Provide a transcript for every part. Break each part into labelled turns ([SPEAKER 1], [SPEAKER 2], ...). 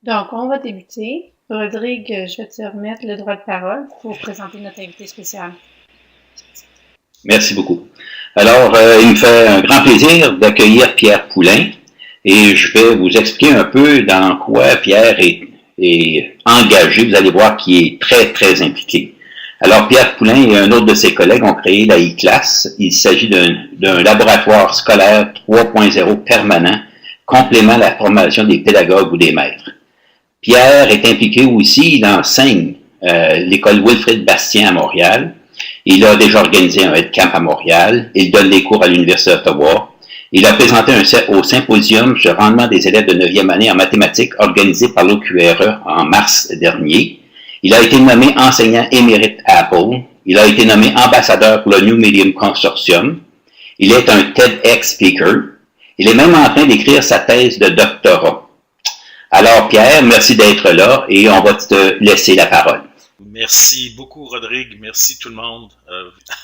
[SPEAKER 1] Donc, on va débuter. Rodrigue, je vais te remettre le droit de parole pour présenter notre invité spécial.
[SPEAKER 2] Merci beaucoup. Alors, il me fait un grand plaisir d'accueillir Pierre Poulain et je vais vous expliquer un peu dans quoi Pierre est engagé. Vous allez voir qu'il est très, très impliqué. Alors, Pierre Poulain et un autre de ses collègues ont créé la e-classe. Il s'agit d'un laboratoire scolaire 3.0 permanent, complément à la formation des pédagogues ou des maîtres. Pierre est impliqué aussi, il enseigne l'école Wilfrid Bastien à Montréal. Il a déjà organisé un headcamp à Montréal. Il donne des cours à l'Université d'Ottawa. Il a présenté au symposium sur le rendement des élèves de 9e année en mathématiques organisé par l'OQRE en mars dernier. Il a été nommé enseignant émérite à Apple. Il a été nommé ambassadeur pour le New Medium Consortium. Il est un TEDx speaker. Il est même en train d'écrire sa thèse de doctorat. Alors Pierre, merci d'être là et on va te laisser la parole.
[SPEAKER 3] Merci beaucoup, Rodrigue. Merci tout le monde.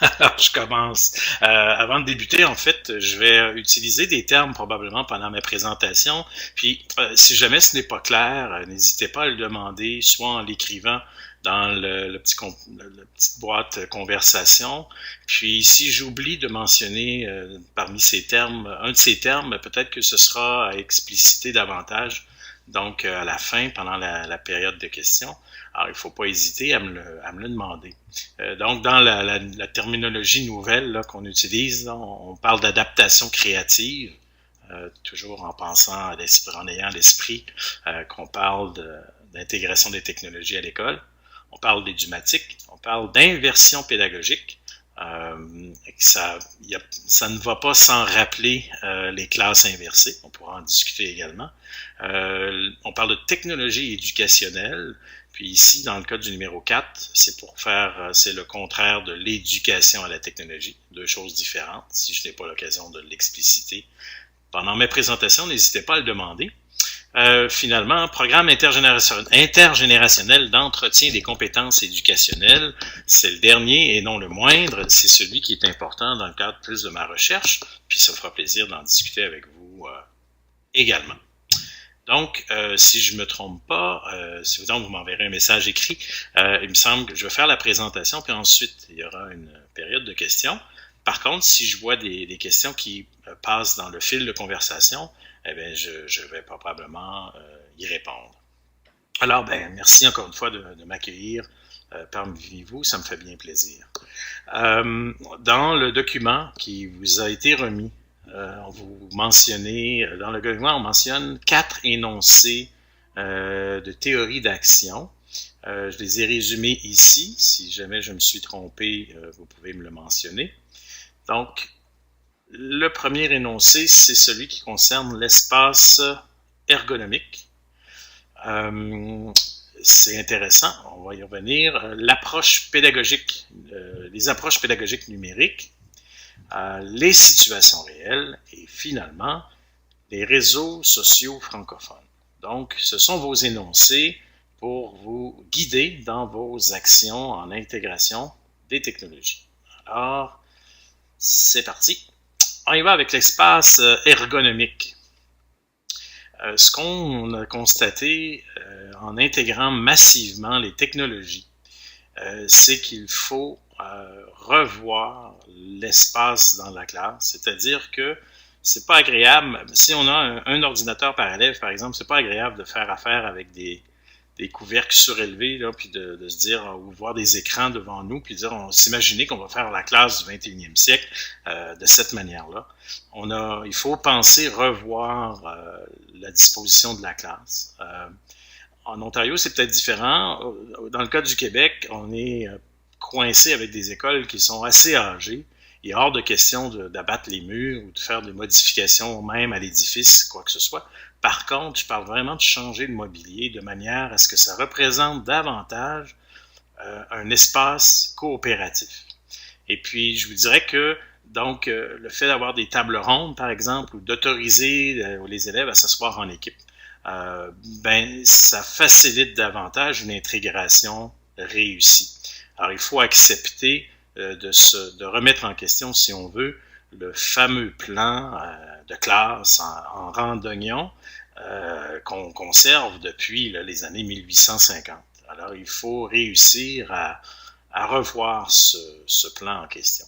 [SPEAKER 3] Alors, je commence. Avant de débuter, en fait, je vais utiliser des termes probablement pendant ma présentation. Puis, si jamais ce n'est pas clair, n'hésitez pas à le demander, soit en l'écrivant dans la petite boîte conversation. Puis, si j'oublie de mentionner parmi ces termes, un de ces termes, peut-être que ce sera à expliciter davantage. Donc, à la fin, pendant la période de questions. Alors, il ne faut pas hésiter à me le demander. Donc, dans la terminologie nouvelle là, qu'on utilise, là, on parle d'adaptation créative, toujours en pensant en ayant à l'esprit qu'on parle d'intégration des technologies à l'école. On parle d'édumatique, on parle d'inversion pédagogique. Ça ne va pas sans rappeler les classes inversées. On pourra en discuter également. On parle de technologie éducationnelle. Puis ici, dans le cas du numéro 4, c'est le contraire de l'éducation à la technologie. Deux choses différentes, si je n'ai pas l'occasion de l'expliciter. Pendant mes présentations, n'hésitez pas à le demander. Finalement, programme intergénérationnel d'entretien des compétences éducationnelles, c'est le dernier et non le moindre, c'est celui qui est important dans le cadre plus de ma recherche, puis ça me fera plaisir d'en discuter avec vous également. Donc, si je me trompe pas, si vous m'enverrez un message écrit, il me semble que je vais faire la présentation, puis ensuite, il y aura une période de questions. Par contre, si je vois des questions qui passent dans le fil de conversation, eh bien, je vais probablement y répondre. Alors, merci encore une fois de m'accueillir parmi vous, ça me fait bien plaisir. Dans le document qui vous a été remis, dans le document, on mentionne 4 énoncés de théorie d'action. Je les ai résumés ici. Si jamais je me suis trompé, vous pouvez me le mentionner. Donc, le premier énoncé, c'est celui qui concerne l'espace ergonomique. C'est intéressant, on va y revenir. L'approche pédagogique, les approches pédagogiques numériques, les situations réelles et finalement, les réseaux sociaux francophones. Donc, ce sont vos énoncés pour vous guider dans vos actions en intégration des technologies. Alors, c'est parti. On y va avec l'espace ergonomique. Ce qu'on a constaté en intégrant massivement les technologies, c'est qu'il faut revoir l'espace dans la classe, c'est-à-dire que c'est pas agréable, si on a un ordinateur par élève, par exemple, c'est pas agréable de faire affaire avec des couvercles surélevés, là, puis de se dire, ou voir des écrans devant nous, puis dire, on s'imaginer qu'on va faire la classe du 21e siècle de cette manière-là. Il faut penser revoir la disposition de la classe. En Ontario, c'est peut-être différent. Dans le cas du Québec, on est coincé avec des écoles qui sont assez âgées. Il est hors de question d'abattre les murs ou de faire des modifications même à l'édifice, quoi que ce soit. Par contre, je parle vraiment de changer le mobilier de manière à ce que ça représente davantage un espace coopératif. Et puis, je vous dirais que donc le fait d'avoir des tables rondes, par exemple, ou d'autoriser les élèves à s'asseoir en équipe, ça facilite davantage une intégration réussie. Alors, il faut accepter de remettre en question, si on veut, le fameux plan de classe en rang d'oignon, qu'on conserve depuis les années 1850. Alors, il faut réussir à revoir ce plan en question.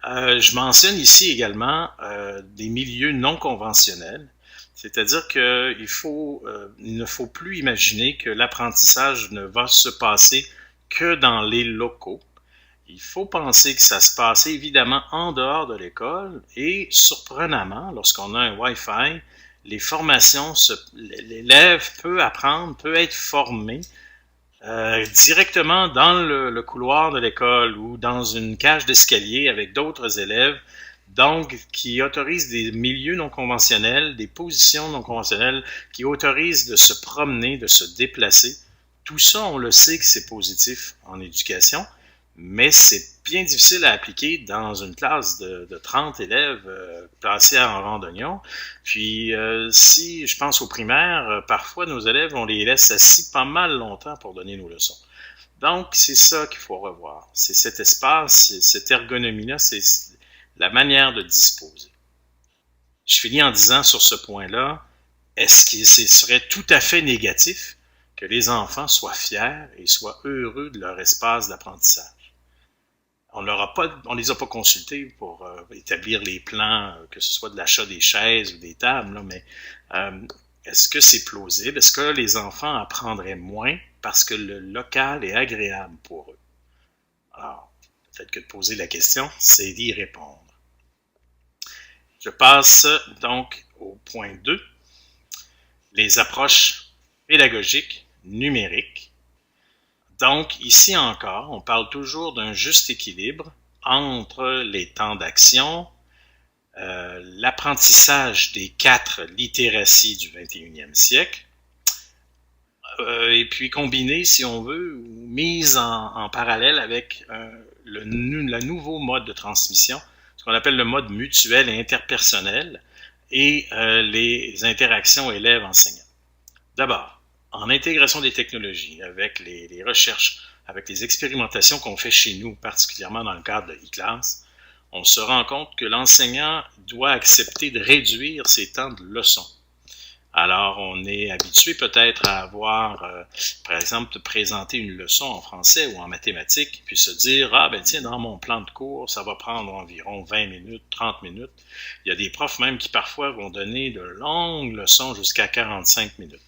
[SPEAKER 3] Je mentionne ici également des milieux non conventionnels, c'est-à-dire qu'il ne faut plus imaginer que l'apprentissage ne va se passer que dans les locaux. Il faut penser que ça se passe évidemment en dehors de l'école et surprenamment, lorsqu'on a un Wi-Fi, les formations, l'élève peut apprendre, peut être formé directement dans le couloir de l'école ou dans une cage d'escalier avec d'autres élèves, donc qui autorisent des milieux non conventionnels, des positions non conventionnelles, qui autorisent de se promener, de se déplacer. Tout ça, on le sait que c'est positif en éducation, mais c'est bien difficile à appliquer dans une classe de 30 élèves placés en rang d'oignon. Puis, si je pense aux primaires, parfois nos élèves, on les laisse assis pas mal longtemps pour donner nos leçons. Donc, c'est ça qu'il faut revoir. C'est cet espace, cette ergonomie-là, c'est la manière de disposer. Je finis en disant sur ce point-là, est-ce que ce serait tout à fait négatif que les enfants soient fiers et soient heureux de leur espace d'apprentissage? On les a pas consultés pour établir les plans, que ce soit de l'achat des chaises ou des tables, là, mais est-ce que c'est plausible? Est-ce que les enfants apprendraient moins parce que le local est agréable pour eux? Alors, peut-être que de poser la question, c'est d'y répondre. Je passe donc au point 2, les approches pédagogiques numériques. Donc, ici encore, on parle toujours d'un juste équilibre entre les temps d'action, l'apprentissage des 4 littératies du 21e siècle, et puis combiné, si on veut, ou mise en parallèle avec le nouveau mode de transmission, ce qu'on appelle le mode mutuel et interpersonnel, et les interactions élèves-enseignants. D'abord, en intégration des technologies, avec les recherches, avec les expérimentations qu'on fait chez nous, particulièrement dans le cadre de e-class, on se rend compte que l'enseignant doit accepter de réduire ses temps de leçon. Alors, on est habitué peut-être à avoir, par exemple, de présenter une leçon en français ou en mathématiques, puis se dire, ah ben tiens, dans mon plan de cours, ça va prendre environ 20 minutes, 30 minutes. Il y a des profs même qui parfois vont donner de longues leçons jusqu'à 45 minutes.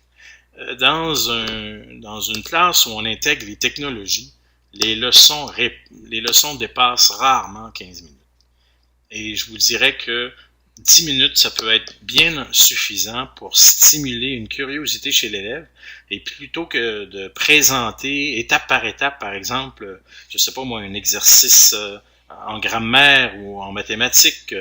[SPEAKER 3] Dans une classe où on intègre les technologies, les leçons dépassent rarement 15 minutes. Et je vous dirais que 10 minutes, ça peut être bien suffisant pour stimuler une curiosité chez l'élève. Et plutôt que de présenter étape par étape, par exemple, je sais pas moi, un exercice en grammaire ou en mathématiques,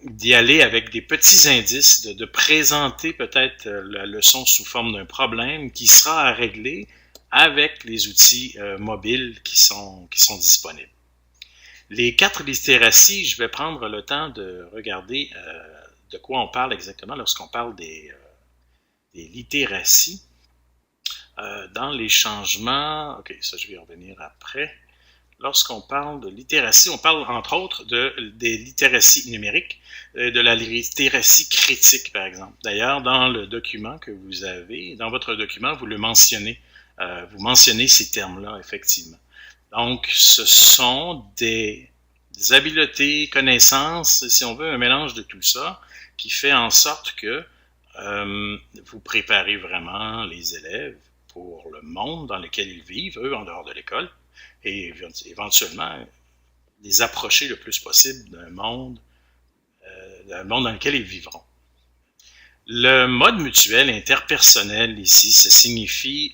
[SPEAKER 3] d'y aller avec des petits indices, de présenter peut-être la leçon sous forme d'un problème qui sera à régler avec les outils mobiles qui sont disponibles. Les 4 littératies, je vais prendre le temps de regarder de quoi on parle exactement lorsqu'on parle des littératies. Dans les changements, ok, ça je vais y revenir après. Lorsqu'on parle de littératie, on parle entre autres des littératies numériques, de la littératie critique par exemple. D'ailleurs, dans le document que vous avez, dans votre document, vous le mentionnez, vous mentionnez ces termes-là effectivement. Donc, ce sont des habiletés, connaissances, si on veut, un mélange de tout ça, qui fait en sorte que vous préparez vraiment les élèves pour le monde dans lequel ils vivent, eux, en dehors de l'école, et éventuellement les approcher le plus possible d'un monde dans lequel ils vivront. Le mode mutuel interpersonnel ici, ça signifie,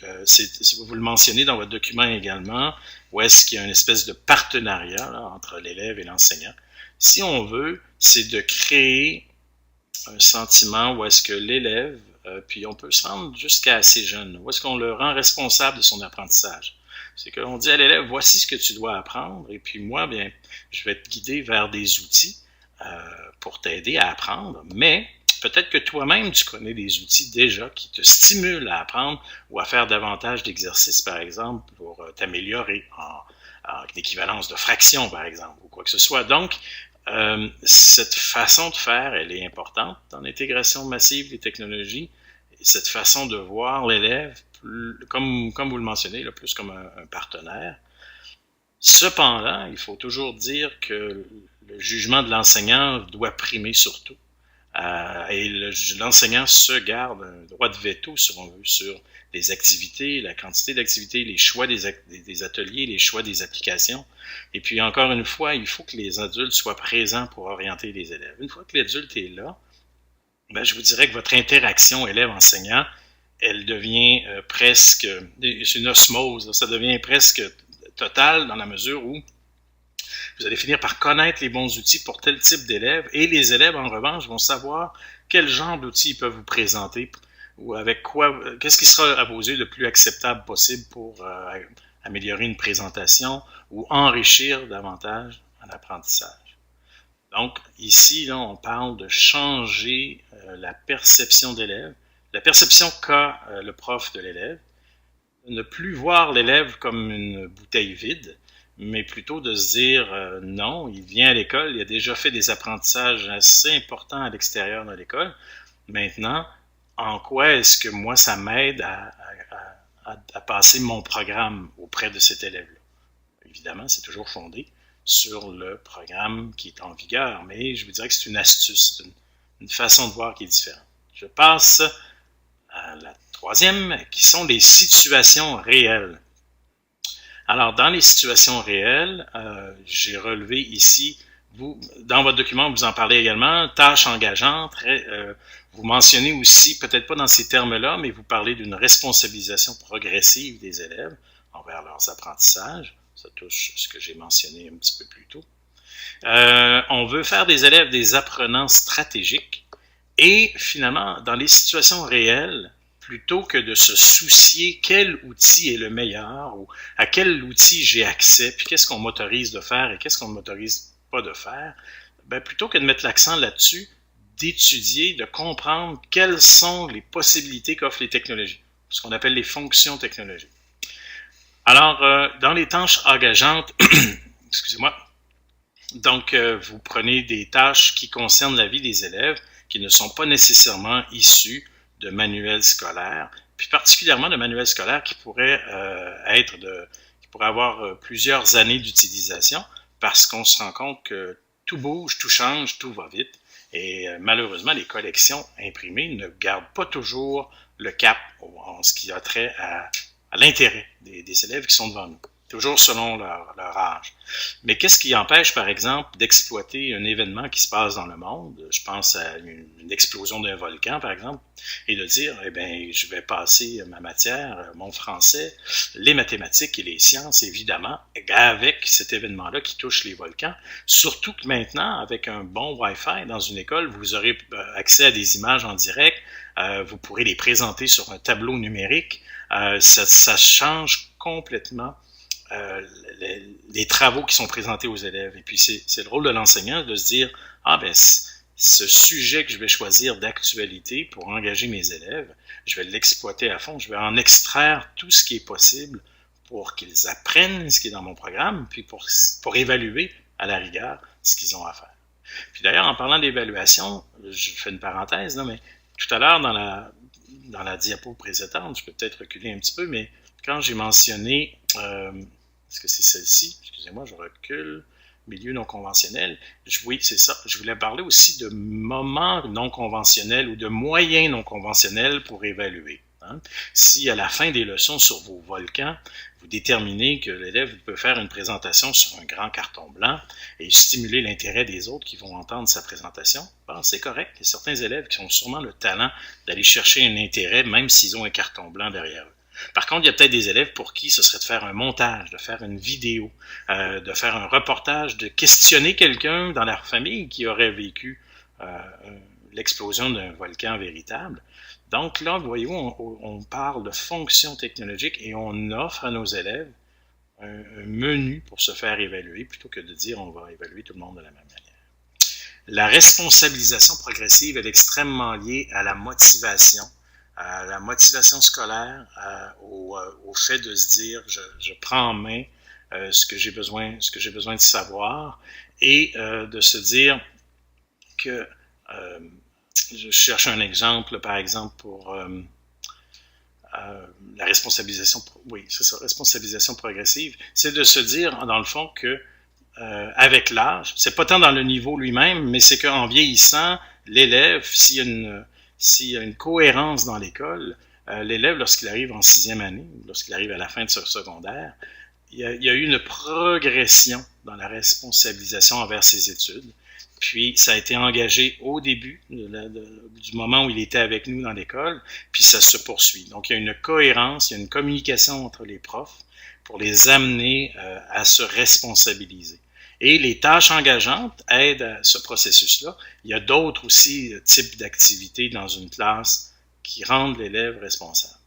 [SPEAKER 3] vous le mentionnez dans votre document également, où est-ce qu'il y a une espèce de partenariat là, entre l'élève et l'enseignant. Si on veut, c'est de créer un sentiment où est-ce que l'élève, puis on peut se rendre jusqu'à assez jeune, où est-ce qu'on le rend responsable de son apprentissage. C'est qu'on dit à l'élève, voici ce que tu dois apprendre, et puis moi, bien, je vais te guider vers des outils pour t'aider à apprendre, mais peut-être que toi-même, tu connais des outils déjà qui te stimulent à apprendre ou à faire davantage d'exercices, par exemple, pour t'améliorer en équivalence de fractions, par exemple, ou quoi que ce soit. Donc, Cette façon de faire, elle est importante dans l'intégration massive des technologies. Et cette façon de voir l'élève, comme vous le mentionnez, là, plus comme un partenaire. Cependant, il faut toujours dire que le jugement de l'enseignant doit primer surtout. Et l'enseignant se garde un droit de veto, si on veut, sur les activités, la quantité d'activités, les choix des ateliers, les choix des applications. Et puis, encore une fois, il faut que les adultes soient présents pour orienter les élèves. Une fois que l'adulte est là, ben, je vous dirais que votre interaction élève-enseignant, elle devient presque, c'est une osmose, ça devient presque totale dans la mesure où vous allez finir par connaître les bons outils pour tel type d'élèves et les élèves, en revanche, vont savoir quel genre d'outils ils peuvent vous présenter ou avec quoi, qu'est-ce qui sera à vos yeux le plus acceptable possible pour améliorer une présentation ou enrichir davantage un apprentissage. Donc, ici, là, on parle de changer la perception d'élève, la perception qu'a le prof de l'élève, ne plus voir l'élève comme une bouteille vide, mais plutôt de se dire non, il vient à l'école, il a déjà fait des apprentissages assez importants à l'extérieur de l'école. Maintenant, en quoi est-ce que moi, ça m'aide à passer mon programme auprès de cet élève-là? Évidemment, c'est toujours fondé sur le programme qui est en vigueur, mais je vous dirais que c'est une astuce, une façon de voir qui est différente. Je passe à la troisième, qui sont les situations réelles. Alors, dans les situations réelles, j'ai relevé ici, dans votre document, vous en parlez également, tâches engageantes, vous mentionnez aussi, peut-être pas dans ces termes-là, mais vous parlez d'une responsabilisation progressive des élèves envers leurs apprentissages. Ça touche ce que j'ai mentionné un petit peu plus tôt. On veut faire des élèves des apprenants stratégiques et finalement, dans les situations réelles, plutôt que de se soucier quel outil est le meilleur ou à quel outil j'ai accès, puis qu'est-ce qu'on m'autorise de faire et qu'est-ce qu'on ne m'autorise pas de faire, ben plutôt que de mettre l'accent là-dessus, d'étudier, de comprendre quelles sont les possibilités qu'offrent les technologies, ce qu'on appelle les fonctions technologiques. Alors, dans les tâches engageantes, excusez-moi, donc vous prenez des tâches qui concernent la vie des élèves, qui ne sont pas nécessairement issues de manuels scolaires, puis particulièrement de manuels scolaires qui pourraient qui pourraient avoir plusieurs années d'utilisation, parce qu'on se rend compte que tout bouge, tout change, tout va vite, et malheureusement, les collections imprimées ne gardent pas toujours le cap en ce qui a trait à l'intérêt des élèves qui sont devant nous, toujours selon leur âge. Mais qu'est-ce qui empêche, par exemple, d'exploiter un événement qui se passe dans le monde? Je pense à une explosion d'un volcan, par exemple, et de dire, eh bien, je vais passer ma matière, mon français, les mathématiques et les sciences, évidemment, avec cet événement-là qui touche les volcans. Surtout que maintenant, avec un bon Wi-Fi dans une école, vous aurez accès à des images en direct, vous pourrez les présenter sur un tableau numérique. Ça change complètement les travaux qui sont présentés aux élèves. Et puis, c'est le rôle de l'enseignant de se dire, ah ben, ce sujet que je vais choisir d'actualité pour engager mes élèves, je vais l'exploiter à fond, je vais en extraire tout ce qui est possible pour qu'ils apprennent ce qui est dans mon programme, puis pour évaluer à la rigueur ce qu'ils ont à faire. Puis d'ailleurs, en parlant d'évaluation, je fais une parenthèse, là, mais tout à l'heure, dans la diapo précédente, je peux peut-être reculer un petit peu, mais quand j'ai mentionné, est-ce que c'est celle-ci? Excusez-moi, je recule. Milieu non conventionnel. Oui, c'est ça. Je voulais parler aussi de moments non conventionnels ou de moyens non conventionnels pour évaluer. Hein? Si à la fin des leçons sur vos volcans, vous déterminez que l'élève peut faire une présentation sur un grand carton blanc et stimuler l'intérêt des autres qui vont entendre sa présentation, bon, c'est correct. Il y a certains élèves qui ont sûrement le talent d'aller chercher un intérêt même s'ils ont un carton blanc derrière eux. Par contre, il y a peut-être des élèves pour qui ce serait de faire un montage, de faire une vidéo, de faire un reportage, de questionner quelqu'un dans leur famille qui aurait vécu l'explosion d'un volcan véritable. Donc là, voyez-vous, on parle de fonctions technologiques et on offre à nos élèves un menu pour se faire évaluer plutôt que de dire on va évaluer tout le monde de la même manière. La responsabilisation progressive est extrêmement liée à la motivation scolaire, au fait de se dire je prends en main ce que j'ai besoin de savoir, et de se dire que je cherche un exemple, par exemple, pour la responsabilisation, oui, c'est ça, responsabilisation progressive, c'est de se dire, dans le fond, que avec l'âge, c'est pas tant dans le niveau lui-même, mais c'est qu'en vieillissant, l'élève, s'il y a une cohérence dans l'école, l'élève, lorsqu'il arrive en 6e année, lorsqu'il arrive à la fin de ce secondaire, il y a eu une progression dans la responsabilisation envers ses études. Puis, ça a été engagé au début du moment où il était avec nous dans l'école, puis ça se poursuit. Donc, il y a une cohérence, il y a une communication entre les profs pour les amener à se responsabiliser. Et les tâches engageantes aident à ce processus-là. Il y a d'autres aussi types d'activités dans une classe qui rendent l'élève responsable.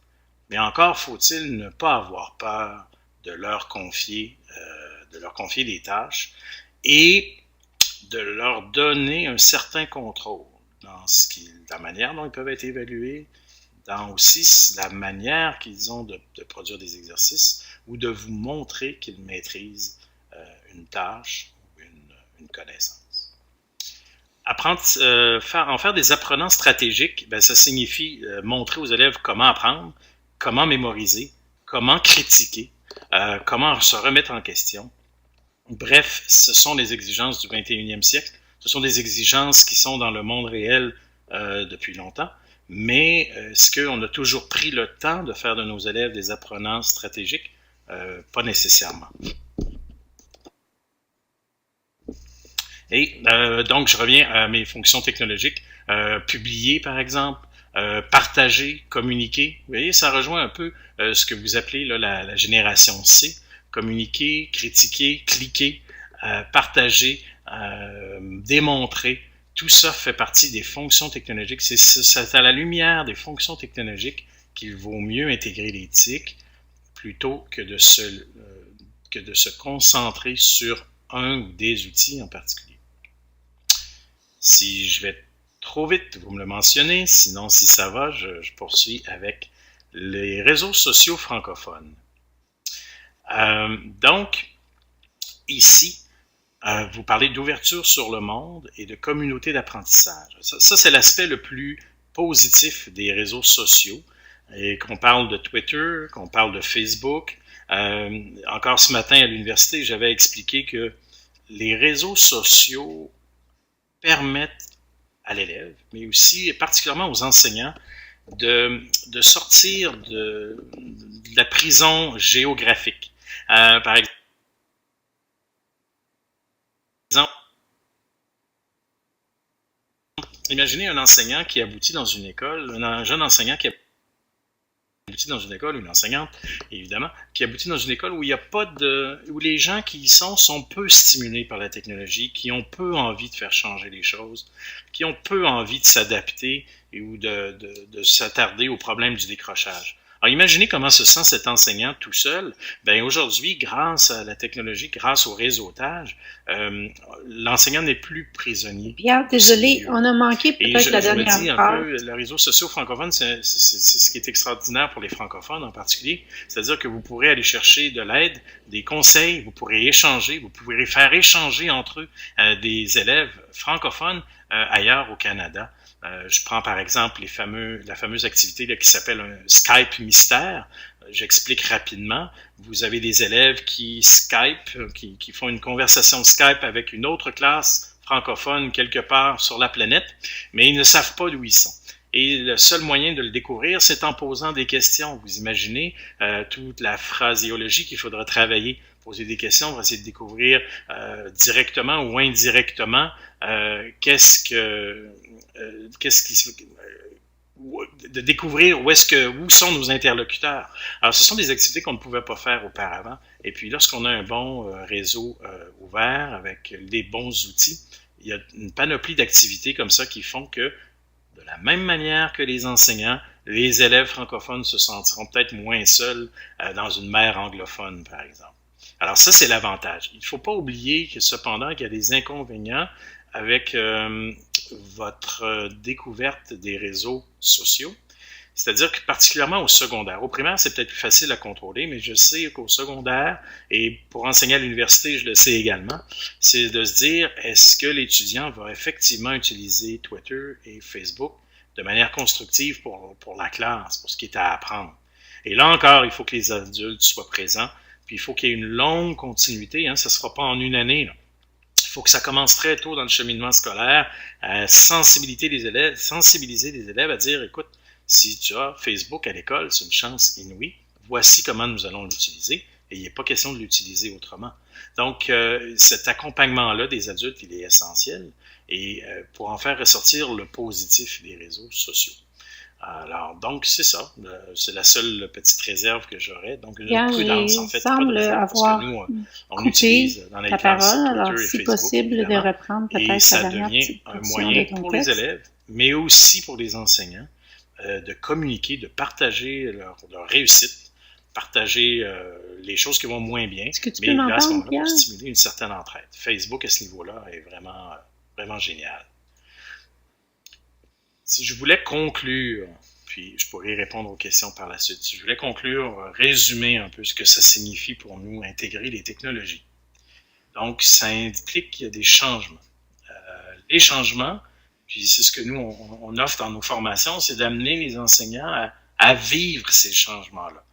[SPEAKER 3] Mais encore faut-il ne pas avoir peur de leur confier des tâches et de leur donner un certain contrôle dans la manière dont ils peuvent être évalués, dans aussi la manière qu'ils ont de produire des exercices ou de vous montrer qu'ils maîtrisent une tâche ou une connaissance. En faire des apprenants stratégiques, ben, ça signifie montrer aux élèves comment apprendre, comment mémoriser, comment critiquer, comment se remettre en question. Bref, ce sont les exigences du 21e siècle. Ce sont des exigences qui sont dans le monde réel depuis longtemps. Mais est-ce qu'on a toujours pris le temps de faire de nos élèves des apprenants stratégiques? Pas nécessairement. Et donc, je reviens à mes fonctions technologiques. Publier, par exemple, partager, communiquer. Vous voyez, ça rejoint un peu ce que vous appelez là, la génération C. Communiquer, critiquer, cliquer, partager, démontrer. Tout ça fait partie des fonctions technologiques. C'est à la lumière des fonctions technologiques qu'il vaut mieux intégrer l'éthique plutôt que de se concentrer sur un ou des outils en particulier. Si je vais trop vite, vous me le mentionnez. Sinon, si ça va, je poursuis avec les réseaux sociaux francophones. Donc, ici, vous parlez d'ouverture sur le monde et de communauté d'apprentissage. Ça c'est l'aspect le plus positif des réseaux sociaux. Et qu'on parle de Twitter, qu'on parle de Facebook. Encore ce matin à l'université, j'avais expliqué que les réseaux sociaux permettent à l'élève, mais aussi et particulièrement aux enseignants, de sortir de la prison géographique. Par exemple, imaginez un enseignant qui aboutit dans une école, un jeune enseignant qui aboutit dans une école, une enseignante, évidemment, qui aboutit dans une école où il n'y a pas où les gens qui y sont peu stimulés par la technologie, qui ont peu envie de faire changer les choses, qui ont peu envie de s'adapter ou de s'attarder au problème du décrochage. Alors, imaginez comment se sent cet enseignant tout seul. Ben aujourd'hui, grâce à la technologie, grâce au réseautage, l'enseignant n'est plus prisonnier.
[SPEAKER 1] Pierre, désolé, on a manqué peut-être la dernière
[SPEAKER 3] phrase. Un peu, les réseaux sociaux francophones, c'est ce qui est extraordinaire pour les francophones en particulier. C'est-à-dire que vous pourrez aller chercher de l'aide, des conseils, vous pourrez échanger, vous pourrez faire échanger entre eux des élèves francophones ailleurs au Canada. Je prends par exemple la fameuse activité là, qui s'appelle un Skype mystère. J'explique rapidement. Vous avez des élèves qui Skype, qui font une conversation Skype avec une autre classe francophone quelque part sur la planète, mais ils ne savent pas d'où ils sont. Et le seul moyen de le découvrir, c'est en posant des questions. Vous imaginez toute la phraséologie qu'il faudra travailler, poser des questions, on va essayer de découvrir directement ou indirectement de découvrir où sont nos interlocuteurs. Alors, ce sont des activités qu'on ne pouvait pas faire auparavant. Et puis, lorsqu'on a un bon réseau ouvert avec des bons outils, il y a une panoplie d'activités comme ça qui font que, de la même manière que les enseignants, les élèves francophones se sentiront peut-être moins seuls dans une mer anglophone, par exemple. Alors, ça, c'est l'avantage. Il ne faut pas oublier que, cependant, qu'il y a des inconvénients avec votre découverte des réseaux sociaux. C'est-à-dire que particulièrement au secondaire. Au primaire, c'est peut-être plus facile à contrôler, mais je sais qu'au secondaire, et pour enseigner à l'université, je le sais également, c'est de se dire, est-ce que l'étudiant va effectivement utiliser Twitter et Facebook de manière constructive pour la classe, pour ce qui est à apprendre. Et là encore, il faut que les adultes soient présents, puis il faut qu'il y ait une longue continuité, ça ne sera pas en une année, là. Il faut que ça commence très tôt dans le cheminement scolaire, à sensibiliser les élèves à dire, écoute, si tu as Facebook à l'école, c'est une chance inouïe, voici comment nous allons l'utiliser, et il n'est pas question de l'utiliser autrement. Donc, cet accompagnement-là des adultes, il est essentiel, et pour en faire ressortir le positif des réseaux sociaux. Alors, donc, c'est ça. C'est la seule petite réserve que j'aurais. Donc, une prudence, en fait, pas de réserve, parce que nous, on utilise dans les classes Twitter
[SPEAKER 1] alors,
[SPEAKER 3] et
[SPEAKER 1] si
[SPEAKER 3] Facebook,
[SPEAKER 1] possible, de reprendre
[SPEAKER 3] et
[SPEAKER 1] peut-être
[SPEAKER 3] ça
[SPEAKER 1] la dernière
[SPEAKER 3] devient
[SPEAKER 1] petite
[SPEAKER 3] un
[SPEAKER 1] portion
[SPEAKER 3] moyen
[SPEAKER 1] de ton
[SPEAKER 3] pour
[SPEAKER 1] texte.
[SPEAKER 3] les élèves, mais aussi pour les enseignants, de communiquer, de partager leur réussite, partager les choses qui vont moins bien,
[SPEAKER 1] Est-ce que tu
[SPEAKER 3] mais
[SPEAKER 1] peux m'en
[SPEAKER 3] là, à ce
[SPEAKER 1] parler,
[SPEAKER 3] moment-là, pour
[SPEAKER 1] Pierre?
[SPEAKER 3] stimuler une certaine entraide. Facebook, à ce niveau-là, est vraiment, vraiment génial. Si je voulais conclure, puis je pourrais répondre aux questions par la suite, si je voulais conclure, résumer un peu ce que ça signifie pour nous, intégrer les technologies. Donc, ça implique qu'il y a des changements. Les changements, puis c'est ce que nous, on offre dans nos formations, c'est d'amener les enseignants à vivre ces changements-là.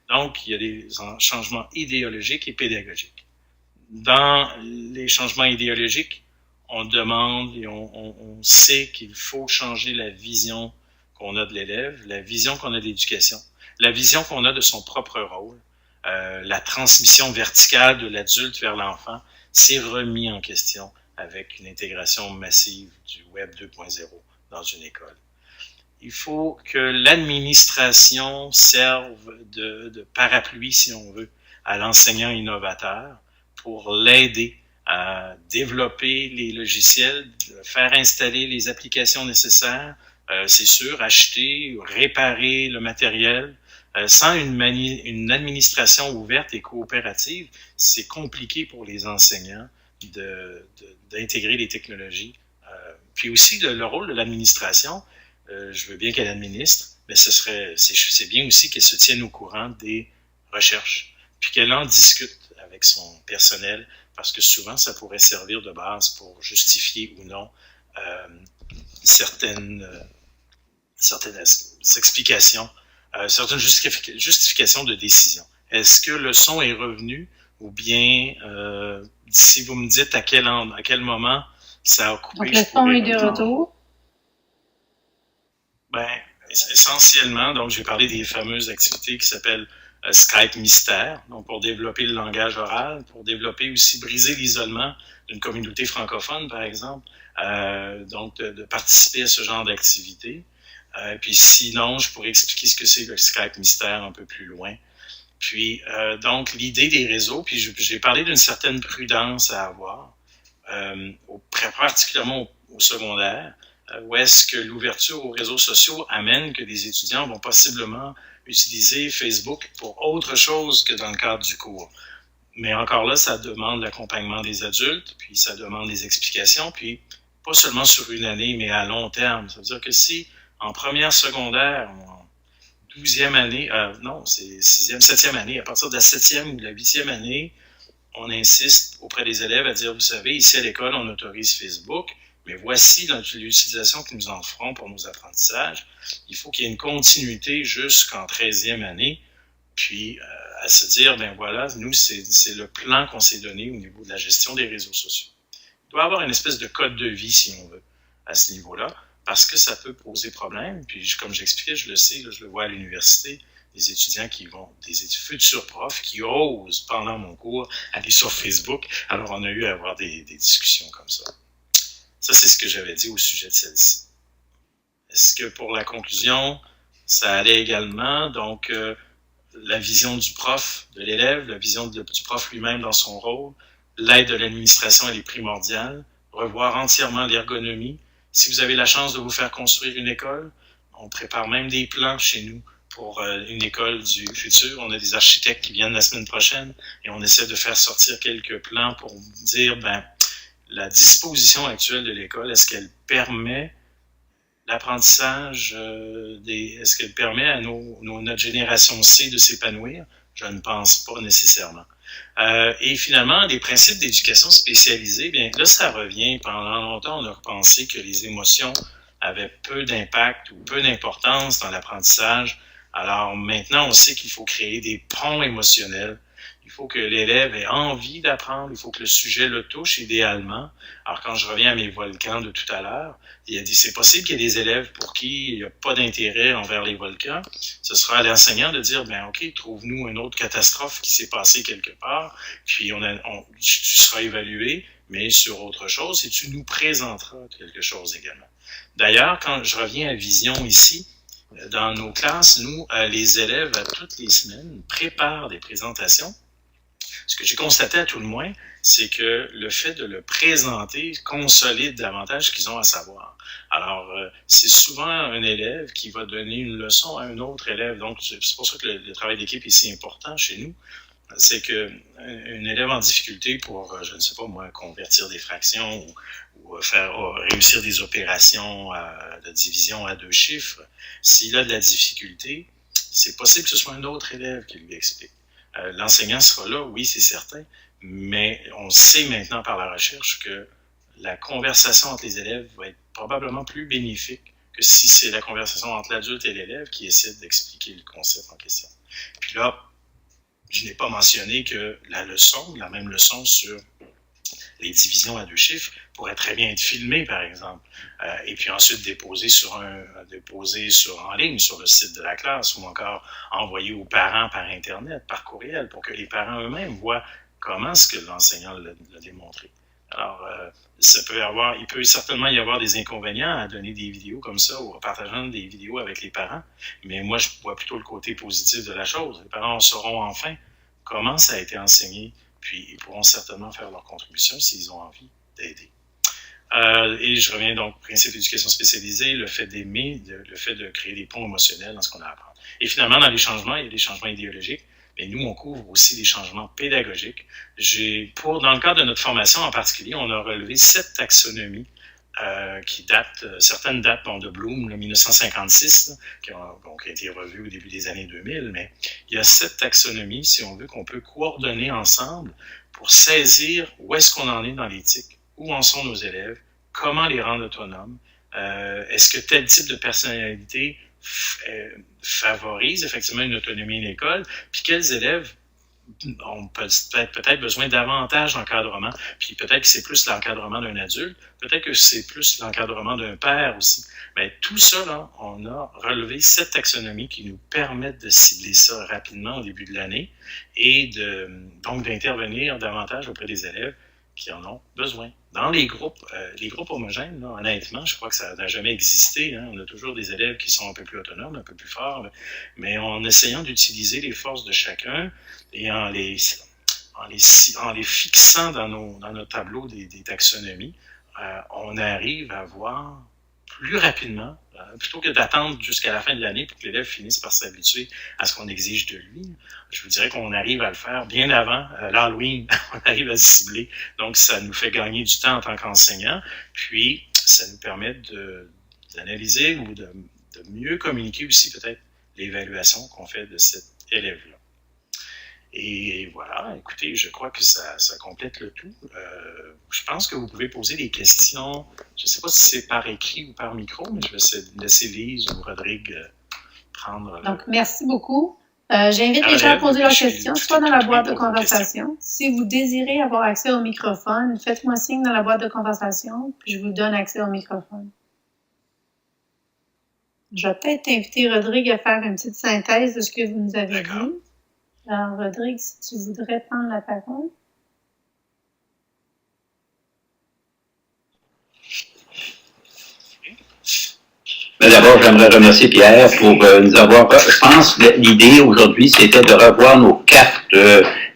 [SPEAKER 3] Donc, il y a des changements idéologiques et pédagogiques. Dans les changements idéologiques, on demande et on sait qu'il faut changer la vision qu'on a de l'élève, la vision qu'on a de l'éducation, la vision qu'on a de son propre rôle, la transmission verticale de l'adulte vers l'enfant, c'est remis en question avec une intégration massive du Web 2.0 dans une école. Il faut que l'administration serve de parapluie, si on veut, à l'enseignant innovateur pour l'aider à développer les logiciels, faire installer les applications nécessaires, c'est sûr, acheter, réparer le matériel. Sans une administration ouverte et coopérative, c'est compliqué pour les enseignants d'intégrer les technologies. Puis aussi, le rôle de l'administration, je veux bien qu'elle administre, mais c'est bien aussi qu'elle se tienne au courant des recherches, puis qu'elle en discute avec son personnel, parce que souvent, ça pourrait servir de base pour justifier ou non certaines explications, certaines justifications de décision. Est-ce que le son est revenu ou bien si vous me dites à quel moment ça a coupé.
[SPEAKER 1] Donc le son est de retour?
[SPEAKER 3] Ben, essentiellement, donc j'ai parlé des fameuses activités qui s'appellent Skype Mystère, donc pour développer le langage oral, pour développer aussi, briser l'isolement d'une communauté francophone, par exemple, donc de participer à ce genre d'activité. Puis sinon, je pourrais expliquer ce que c'est le Skype Mystère un peu plus loin. Puis, donc, l'idée des réseaux, puis j'ai parlé d'une certaine prudence à avoir, particulièrement au secondaire, où est-ce que l'ouverture aux réseaux sociaux amène que des étudiants vont possiblement utiliser Facebook pour autre chose que dans le cadre du cours. Mais encore là, ça demande l'accompagnement des adultes, puis ça demande des explications, puis pas seulement sur une année, mais à long terme. Ça veut dire que si en première secondaire, en 12e année, non, c'est 6e, 7e année, à partir de la 7e ou de la 8e année, on insiste auprès des élèves à dire, vous savez, ici à l'école, on autorise Facebook, mais voici l'utilisation que nous en ferons pour nos apprentissages. Il faut qu'il y ait une continuité jusqu'en 13e année, puis à se dire, ben voilà, nous, c'est le plan qu'on s'est donné au niveau de la gestion des réseaux sociaux. Il doit y avoir une espèce de code de vie, si on veut, à ce niveau-là, parce que ça peut poser problème. Puis comme j'expliquais, je le sais, là, je le vois à l'université, des étudiants qui vont, des futurs profs qui osent, pendant mon cours, aller sur Facebook. Alors, on a eu à avoir des discussions comme ça. Ça, c'est ce que j'avais dit au sujet de celle-ci. Est-ce que pour la conclusion, ça allait également, donc, la vision du prof, de l'élève, la vision du prof lui-même dans son rôle, l'aide de l'administration, elle est primordiale, revoir entièrement l'ergonomie. Si vous avez la chance de vous faire construire une école, on prépare même des plans chez nous pour une école du futur. On a des architectes qui viennent la semaine prochaine et on essaie de faire sortir quelques plans pour dire, ben, la disposition actuelle de l'école, est-ce qu'elle permet l'apprentissage, est-ce qu'elle permet à notre génération C de s'épanouir? Je ne pense pas nécessairement. Et finalement, les principes d'éducation spécialisée, bien là, ça revient. Pendant longtemps, on a pensé que les émotions avaient peu d'impact ou peu d'importance dans l'apprentissage. Alors maintenant, on sait qu'il faut créer des ponts émotionnels. Il faut que l'élève ait envie d'apprendre, il faut que le sujet le touche idéalement. Alors quand je reviens à mes volcans de tout à l'heure, il a dit c'est possible qu'il y ait des élèves pour qui il n'y a pas d'intérêt envers les volcans. Ce sera à l'enseignant de dire, ben ok, trouve-nous une autre catastrophe qui s'est passée quelque part, puis tu seras évalué, mais sur autre chose, et tu nous présenteras quelque chose également. D'ailleurs, quand je reviens à Vision ici, dans nos classes, nous, les élèves, à toutes les semaines, préparent des présentations. Ce que j'ai constaté à tout le moins, c'est que le fait de le présenter consolide davantage ce qu'ils ont à savoir. Alors, c'est souvent un élève qui va donner une leçon à un autre élève. Donc, c'est pour ça que le travail d'équipe est si important chez nous. C'est que un élève en difficulté pour, je ne sais pas moi, convertir des fractions ou réussir des opérations de division à 2 chiffres, s'il a de la difficulté, c'est possible que ce soit un autre élève qui lui explique. L'enseignant sera là, oui, c'est certain, mais on sait maintenant par la recherche que la conversation entre les élèves va être probablement plus bénéfique que si c'est la conversation entre l'adulte et l'élève qui essaie d'expliquer le concept en question. Puis là, je n'ai pas mentionné que la même leçon sur les divisions à 2 chiffres pourrait très bien être filmée, par exemple, et puis ensuite déposée en ligne sur le site de la classe ou encore envoyée aux parents par Internet, par courriel, pour que les parents eux-mêmes voient comment est-ce que l'enseignant l'a démontré. Alors, il peut certainement y avoir des inconvénients à donner des vidéos comme ça ou en partageant des vidéos avec les parents, mais moi, je vois plutôt le côté positif de la chose. Les parents sauront enfin comment ça a été enseigné, puis ils pourront certainement faire leur contribution s'ils ont envie d'aider. Et je reviens donc au principe d'éducation spécialisée, le fait d'aimer, le fait de créer des ponts émotionnels dans ce qu'on a à apprendre. Et finalement, dans les changements, il y a des changements idéologiques, mais nous, on couvre aussi des changements pédagogiques. Dans le cadre de notre formation en particulier, on a relevé 7 taxonomies qui datent, certaines datent de Bloom, le 1956, qui ont été revues au début des années 2000, mais il y a 7 taxonomies, si on veut, qu'on peut coordonner ensemble pour saisir où est-ce qu'on en est dans l'éthique, où en sont nos élèves, comment les rendre autonomes, est-ce que tel type de personnalité favorise effectivement une autonomie à l'école, puis quels élèves ont peut-être besoin davantage d'encadrement, puis peut-être que c'est plus l'encadrement d'un adulte, peut-être que c'est plus l'encadrement d'un père aussi. Mais tout ça, là, on a relevé 7 taxonomies qui nous permettent de cibler ça rapidement au début de l'année et donc d'intervenir davantage auprès des élèves qui en ont besoin. Dans les groupes homogènes, là, honnêtement, je crois que ça n'a jamais existé. Hein. On a toujours des élèves qui sont un peu plus autonomes, un peu plus forts, mais en essayant d'utiliser les forces de chacun et en les fixant dans nos tableaux des taxonomies, on arrive à voir plus rapidement, plutôt que d'attendre jusqu'à la fin de l'année pour que l'élève finisse par s'habituer à ce qu'on exige de lui. Je vous dirais qu'on arrive à le faire bien avant l'Halloween, on arrive à se cibler. Donc, ça nous fait gagner du temps en tant qu'enseignant, puis ça nous permet d'analyser ou de mieux communiquer aussi peut-être l'évaluation qu'on fait de cet élève-là. Et voilà, écoutez, je crois que ça complète le tout. Je pense que vous pouvez poser des questions. Je ne sais pas si c'est par écrit ou par micro, mais je vais laisser Lise ou Rodrigue prendre.
[SPEAKER 1] Donc, merci beaucoup. J'invite les gens à poser leurs questions, soit dans la boîte de conversation. Si vous désirez avoir accès au microphone, faites-moi signe dans la boîte de conversation, puis je vous donne accès au microphone. Je vais peut-être inviter Rodrigue à faire une petite synthèse de ce que vous nous avez dit. Alors, Rodrigue, si tu voudrais prendre la parole.
[SPEAKER 2] D'abord, j'aimerais remercier Pierre pour nous avoir... Je pense que l'idée aujourd'hui, c'était de revoir nos 4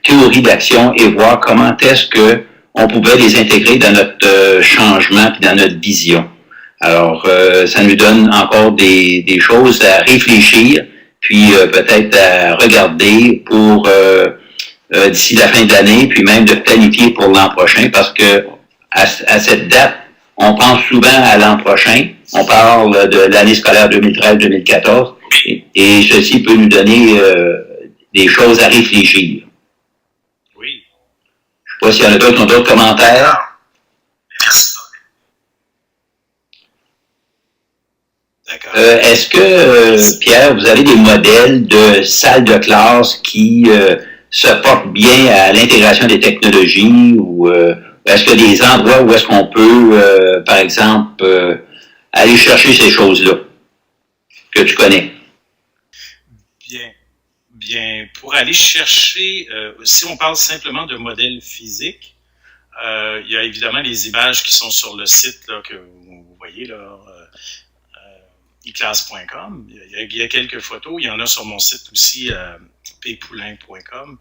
[SPEAKER 2] théories d'action et voir comment est-ce que on pouvait les intégrer dans notre changement et dans notre vision. Alors, ça nous donne encore des choses à réfléchir, puis peut-être à regarder pour d'ici la fin de l'année, puis même de planifier pour l'an prochain, parce que à cette date, on pense souvent à l'an prochain. On parle de l'année scolaire 2013-2014 et ceci peut nous donner des choses à réfléchir.
[SPEAKER 3] Oui.
[SPEAKER 2] Je ne sais pas s'il y en a d'autres qui ont d'autres commentaires.
[SPEAKER 3] Merci. D'accord.
[SPEAKER 2] Est-ce que, Pierre, vous avez des modèles de salles de classe qui se portent bien à l'intégration des technologies ou est-ce qu'il y a des endroits où est-ce qu'on peut, par exemple, aller chercher ces choses-là que tu connais?
[SPEAKER 3] Bien, pour aller chercher, si on parle simplement de modèles physiques, il y a évidemment les images qui sont sur le site là, que vous voyez là, iclass.com. Il y a quelques photos, il y en a sur mon site aussi, ppoulin.com.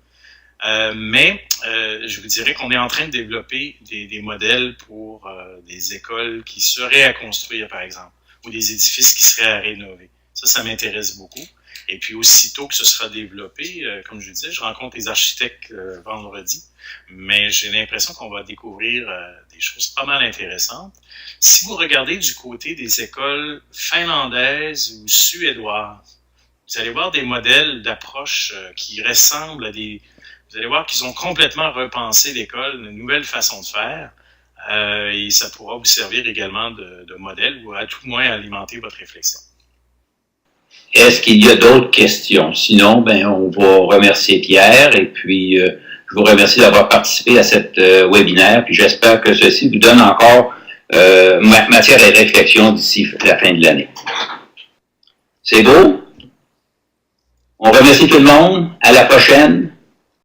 [SPEAKER 3] Mais je vous dirais qu'on est en train de développer des modèles pour des écoles qui seraient à construire, par exemple, ou des édifices qui seraient à rénover. Ça m'intéresse beaucoup. Et puis, aussitôt que ce sera développé, comme je disais, je rencontre les architectes vendredi, mais j'ai l'impression qu'on va découvrir des choses pas mal intéressantes. Si vous regardez du côté des écoles finlandaises ou suédoises, vous allez voir des modèles d'approche qui ressemblent à des... Vous allez voir qu'ils ont complètement repensé l'école, une nouvelle façon de faire, et ça pourra vous servir également de modèle ou à tout le moins alimenter votre réflexion.
[SPEAKER 2] Est-ce qu'il y a d'autres questions? Sinon, on va remercier Pierre et puis je vous remercie d'avoir participé à cette webinaire. Puis j'espère que ceci vous donne encore matière à réflexion d'ici la fin de l'année. C'est beau? On remercie tout le monde. À la prochaine.